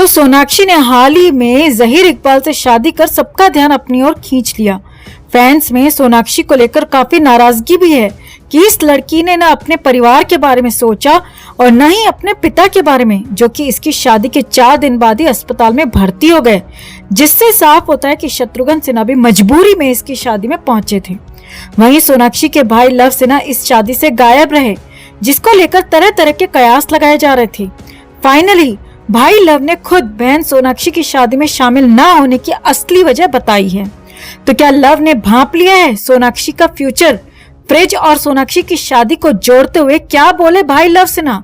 तो सोनाक्षी ने हाल ही में जहीर इकबाल से शादी कर सबका ध्यान अपनी ओर खींच लिया। फैंस में सोनाक्षी को लेकर काफी नाराजगी भी है कि इस लड़की ने न अपने परिवार के बारे में सोचा और न ही अपने पिता के बारे में, जो कि इसकी शादी के 4 दिन बाद ही अस्पताल में भर्ती हो गए, जिससे साफ होता है कि शत्रुघ्न सिन्हा भी मजबूरी में इसकी शादी में पहुंचे थे। वहीं सोनाक्षी के भाई लव सिन्हा इस शादी से गायब रहे, जिसको लेकर तरह तरह के कयास लगाए जा रहे थे। फाइनली भाई लव ने खुद बहन सोनाक्षी की शादी में शामिल न होने की असली वजह बताई है। तो क्या लव ने भांप लिया है सोनाक्षी का फ्यूचर? फ्रिज और सोनाक्षी की शादी को जोड़ते हुए क्या बोले भाई लव सिन्हा?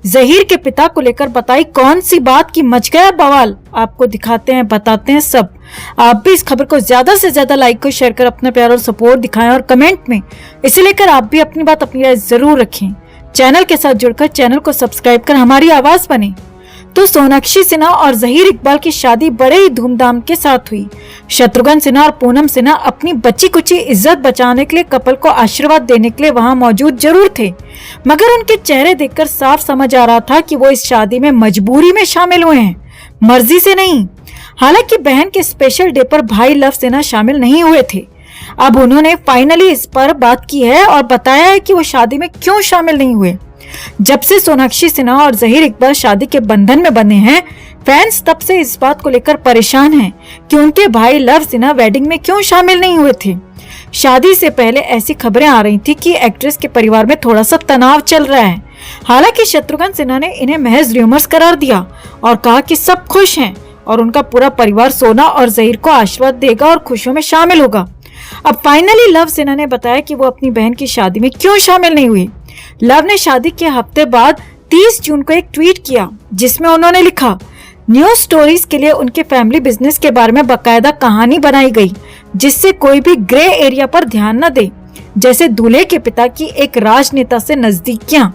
जहीर के पिता को लेकर बताई कौन सी बात की मच गया बवाल? आपको दिखाते हैं, बताते हैं सब। आप भी इस खबर को ज्यादा से ज्यादा लाइक और शेयर कर अपना प्यार और सपोर्ट दिखाएं और कमेंट में इसे लेकर आप भी अपनी बात, अपनी राय जरूर रखें। चैनल के साथ जुड़कर चैनल को सब्सक्राइब कर हमारी आवाज बने। तो सोनाक्षी सिन्हा और जहीर इकबाल की शादी बड़े ही धूमधाम के साथ हुई। शत्रुघ्न सिन्हा और पूनम सिन्हा अपनी बची कुची इज्जत बचाने के लिए कपल को आशीर्वाद देने के लिए वहां मौजूद जरूर थे, मगर उनके चेहरे देखकर साफ समझ आ रहा था कि वो इस शादी में मजबूरी में शामिल हुए हैं, मर्जी से नहीं। हालांकि बहन के स्पेशल डे पर भाई लव सिन्हा शामिल नहीं हुए थे। अब उन्होंने फाइनली इस पर बात की है और बताया है कि वो शादी में क्यों शामिल नहीं हुए। जब से सोनाक्षी सिन्हा और जहीर इकबाल शादी के बंधन में बंधे हैं, फैंस तब से इस बात को लेकर परेशान हैं कि उनके भाई लव सिन्हा वेडिंग में क्यों शामिल नहीं हुए थे। शादी से पहले ऐसी खबरें आ रही थी कि एक्ट्रेस के परिवार में थोड़ा सा तनाव चल रहा है। हालांकि शत्रुघ्न सिन्हा ने इन्हें महज र्यूमर्स करार दिया और कहा कि सब खुश हैं और उनका पूरा परिवार सोना और जहीर को आशीर्वाद देगा और खुशियों में शामिल होगा। अब फाइनली लव सिन्हा ने बताया कि वो अपनी बहन की शादी में क्यों शामिल नहीं हुए। लव ने शादी के हफ्ते बाद 30 जून को एक ट्वीट किया, जिसमें उन्होंने लिखा, न्यूज स्टोरीज के लिए उनके फैमिली बिजनेस के बारे में बाकायदा कहानी बनाई गई, जिससे कोई भी ग्रे एरिया पर ध्यान न दे, जैसे दूल्हे के पिता की एक राजनेता से नजदीकियां,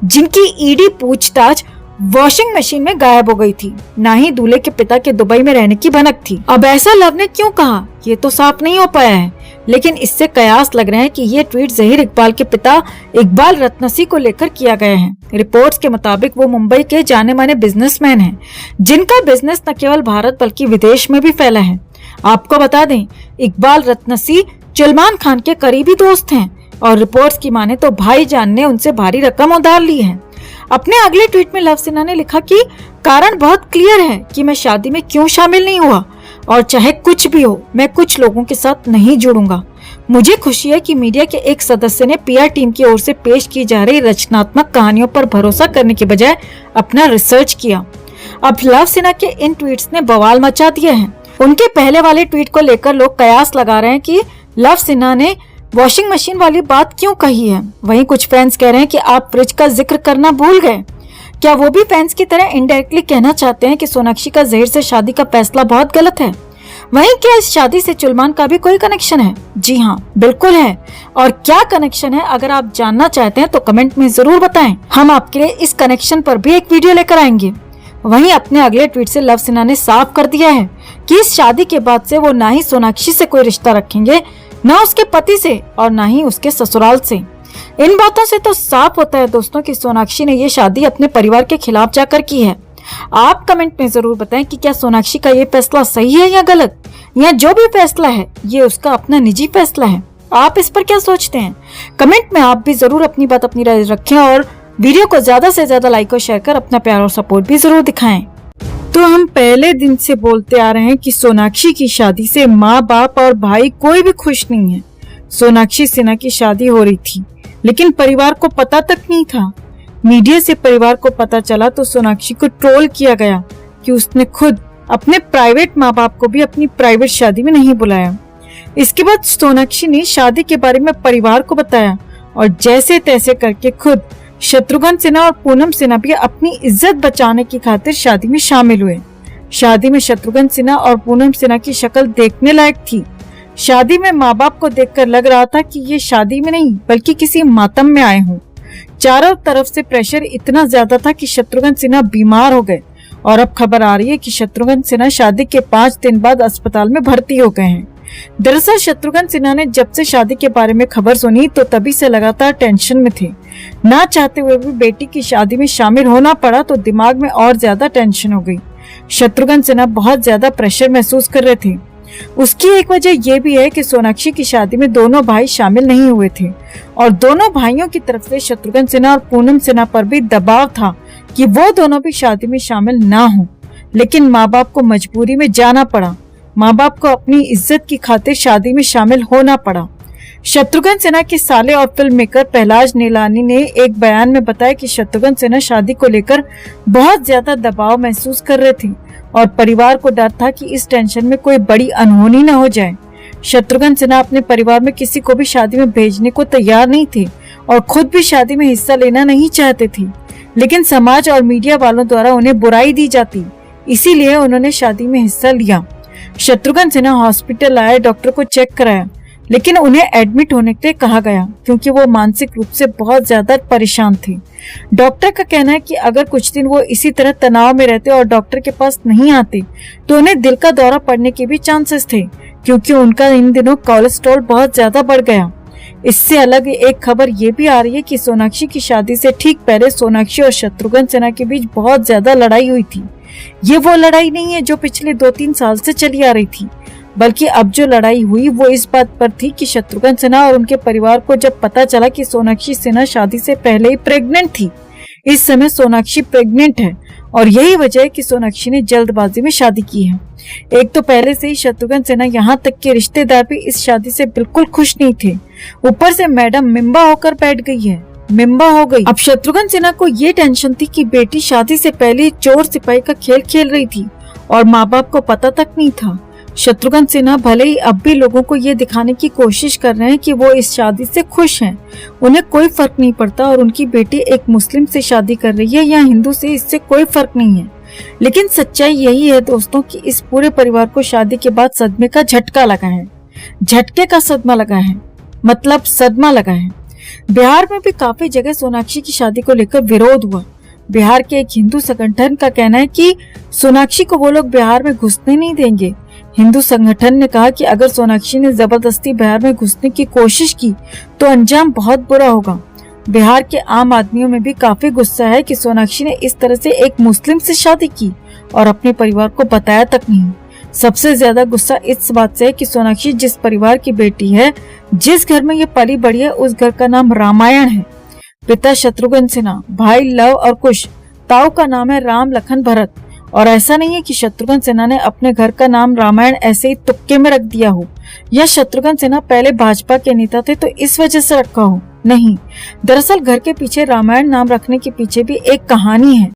जिनकी ईडी पूछताछ वॉशिंग मशीन में गायब हो गई थी, ना ही दूल्हे के पिता के दुबई में रहने की भनक थी। अब ऐसा लव ने क्यों कहा, ये तो साफ नहीं हो पाया है, लेकिन इससे कयास लग रहे हैं कि ये ट्वीट जहीर इकबाल के पिता इकबाल रत्नसी को लेकर किया गया है। रिपोर्ट्स के मुताबिक वो मुंबई के जाने माने बिजनेसमैन हैं, जिनका बिजनेस न केवल भारत बल्कि विदेश में भी फैला है। आपको बता दें, इकबाल रत्नसी सलमान खान के करीबी दोस्त हैं और रिपोर्ट्स की माने तो भाईजान ने उनसे भारी रकम उधार ली है। अपने अगले ट्वीट में लव सिन्हा ने लिखा कि कारण बहुत क्लियर है कि मैं शादी में क्यों शामिल नहीं हुआ और चाहे कुछ भी हो, मैं कुछ लोगों के साथ नहीं जुड़ूंगा। मुझे खुशी है कि मीडिया के एक सदस्य ने पीआर टीम की ओर से पेश की जा रही रचनात्मक कहानियों पर भरोसा करने के बजाय अपना रिसर्च किया। अब लव सिन्हा के इन ट्वीट्स ने बवाल मचा दिया है। उनके पहले वाले ट्वीट को लेकर लोग कयास लगा रहे हैं कि लव सिन्हा ने वॉशिंग मशीन वाली बात क्यों कही है। वहीं कुछ फैंस कह रहे हैं कि आप फ्रिज का जिक्र करना भूल गए। क्या वो भी फैंस की तरह इनडायरेक्टली कहना चाहते हैं कि सोनाक्षी का जहीर से शादी का फैसला बहुत गलत है? वहीं क्या इस शादी से सलमान का भी कोई कनेक्शन है? जी हाँ, बिल्कुल है। और क्या कनेक्शन है, अगर आप जानना चाहते हैं तो कमेंट में जरूर बताएं। हम आपके लिए इस कनेक्शन पर भी एक वीडियो लेकर आएंगे। वहीं अपने अगले ट्वीट से लव सिन्हा ने साफ कर दिया है कि इस शादी के बाद से वो ना ही सोनाक्षी से कोई रिश्ता रखेंगे, न उसके पति से और न ही उसके ससुराल से। इन बातों से तो साफ होता है दोस्तों कि सोनाक्षी ने ये शादी अपने परिवार के खिलाफ जाकर की है। आप कमेंट में जरूर बताएं कि क्या सोनाक्षी का ये फैसला सही है या गलत, या जो भी फैसला है ये उसका अपना निजी फैसला है। आप इस पर क्या सोचते हैं? कमेंट में आप भी जरूर अपनी बात, अपनी राय रखें और वीडियो को ज्यादा से ज्यादा लाइक और शेयर कर अपना प्यार और सपोर्ट भी जरूर दिखाएं। तो हम पहले दिन से बोलते आ रहे हैं कि सोनाक्षी की शादी से माँ बाप और भाई कोई भी खुश नहीं है। सोनाक्षी सिन्हा की शादी हो रही थी, लेकिन परिवार को पता तक नहीं था। मीडिया से परिवार को पता चला तो सोनाक्षी को ट्रोल किया गया कि उसने खुद अपने प्राइवेट माँ बाप को भी अपनी प्राइवेट शादी में नहीं बुलाया। इसके बाद सोनाक्षी ने शादी के बारे में परिवार को बताया और जैसे तैसे करके खुद शत्रुघ्न सिन्हा और पूनम सिन्हा भी अपनी इज्जत बचाने की खातिर शादी में शामिल हुए। शादी में शत्रुघ्न सिन्हा और पूनम सिन्हा की शक्ल देखने लायक थी। शादी में माँ बाप को देखकर लग रहा था कि ये शादी में नहीं बल्कि किसी मातम में आए हों। चारों तरफ से प्रेशर इतना ज्यादा था कि शत्रुघ्न सिन्हा बीमार हो गए और अब खबर आ रही है कि शत्रुघ्न सिन्हा शादी के 5 दिन बाद अस्पताल में भर्ती हो गए हैं। दरअसल शत्रुघ्न सिन्हा ने जब से शादी के बारे में खबर सुनी तो तभी से लगातार टेंशन में थे। ना चाहते हुए भी बेटी की शादी में शामिल होना पड़ा तो दिमाग में और ज्यादा टेंशन हो गई। शत्रुघ्न सिन्हा बहुत ज्यादा प्रेशर महसूस कर रहे थे। उसकी एक वजह यह भी है कि सोनाक्षी की शादी में दोनों भाई शामिल नहीं हुए थे और दोनों भाइयों की तरफ से शत्रुघ्न सिन्हा और पूनम सिन्हा पर भी दबाव था कि वो दोनों भी शादी में शामिल ना हो। लेकिन माँ बाप को मजबूरी में जाना पड़ा। माँ बाप को अपनी इज्जत की खातिर शादी में शामिल होना पड़ा। शत्रुघ्न सिन्हा के साले और फिल्म मेकर पहलाज नीलानी ने एक बयान में बताया कि शत्रुघ्न सिन्हा शादी को लेकर बहुत ज्यादा दबाव महसूस कर रहे थे और परिवार को डर था कि इस टेंशन में कोई बड़ी अनहोनी न हो जाए। शत्रुघ्न सिन्हा अपने परिवार में किसी को भी शादी में भेजने को तैयार नहीं थे और खुद भी शादी में हिस्सा लेना नहीं चाहते थे, लेकिन समाज और मीडिया वालों द्वारा उन्हें बुराई दी जाती, इसीलिए उन्होंने शादी में हिस्सा लिया। शत्रुघ्न सिन्हा हॉस्पिटल आए, डॉक्टर को चेक कराया, लेकिन उन्हें एडमिट होने के लिए कहा गया क्योंकि वो मानसिक रूप से बहुत ज्यादा परेशान थे। डॉक्टर का कहना है कि अगर कुछ दिन वो इसी तरह तनाव में रहते और डॉक्टर के पास नहीं आते तो उन्हें दिल का दौरा पड़ने के भी चांसेस थे, क्योंकि उनका इन दिनों कोलेस्ट्रॉल बहुत ज्यादा बढ़ गया। इससे अलग एक खबर ये भी आ रही है कि सोनाक्षी की शादी से ठीक पहले सोनाक्षी और शत्रुघ्न सिन्हा के बीच बहुत ज्यादा लड़ाई हुई थी। ये वो लड़ाई नहीं है जो पिछले 2-3 साल से चली आ रही थी, बल्कि अब जो लड़ाई हुई वो इस बात पर थी कि शत्रुघ्न सिन्हा और उनके परिवार को जब पता चला कि सोनाक्षी सिन्हा शादी से पहले ही प्रेग्नेंट थी। इस समय सोनाक्षी प्रेग्नेंट है और यही वजह है कि सोनाक्षी ने जल्दबाजी में शादी की है। एक तो पहले से ही शत्रुघ्न सिन्हा यहाँ तक के रिश्तेदार भी इस शादी से बिल्कुल खुश नहीं थे, ऊपर से मैडम मिम्बा होकर बैठ गई है, मिम्बा हो गई। अब शत्रुघ्न सिन्हा को ये टेंशन थी कि बेटी शादी से पहले चोर सिपाही का खेल खेल रही थी और माँ बाप को पता तक नहीं था। शत्रुघ्न सिन्हा भले ही अब भी लोगों को ये दिखाने की कोशिश कर रहे हैं कि वो इस शादी से खुश हैं, उन्हें कोई फर्क नहीं पड़ता और उनकी बेटी एक मुस्लिम से शादी कर रही है या हिंदू से, इससे कोई फर्क नहीं है। लेकिन सच्चाई यही है दोस्तों कि इस पूरे परिवार को शादी के बाद सदमे का झटका लगा है, झटके का सदमा लगा है, मतलब सदमा लगा है। बिहार में भी काफी जगह सोनाक्षी की शादी को लेकर विरोध हुआ। बिहार के एक हिंदू संगठन का कहना है कि सोनाक्षी को वो लोग बिहार में घुसने नहीं देंगे। हिंदू संगठन ने कहा कि अगर सोनाक्षी ने जबरदस्ती बिहार में घुसने की कोशिश की तो अंजाम बहुत बुरा होगा। बिहार के आम आदमियों में भी काफी गुस्सा है कि सोनाक्षी ने इस तरह से एक मुस्लिम से शादी की और अपने परिवार को बताया तक नहीं। सबसे ज्यादा गुस्सा इस बात से है कि सोनाक्षी जिस परिवार की बेटी है, जिस घर में ये पली बड़ी है, उस घर का नाम रामायण है। पिता शत्रुघ्न सिन्हा, भाई लव और कुश, ताऊ का नाम है राम लखन भरत। और ऐसा नहीं है कि शत्रुघ्न सिन्हा ने अपने घर का नाम रामायण ऐसे ही तुक्के में रख दिया हो या शत्रुघ्न सिन्हा पहले भाजपा के नेता थे तो इस वजह से रखा हो। नहीं, दरअसल घर के पीछे रामायण नाम रखने के पीछे भी एक कहानी है।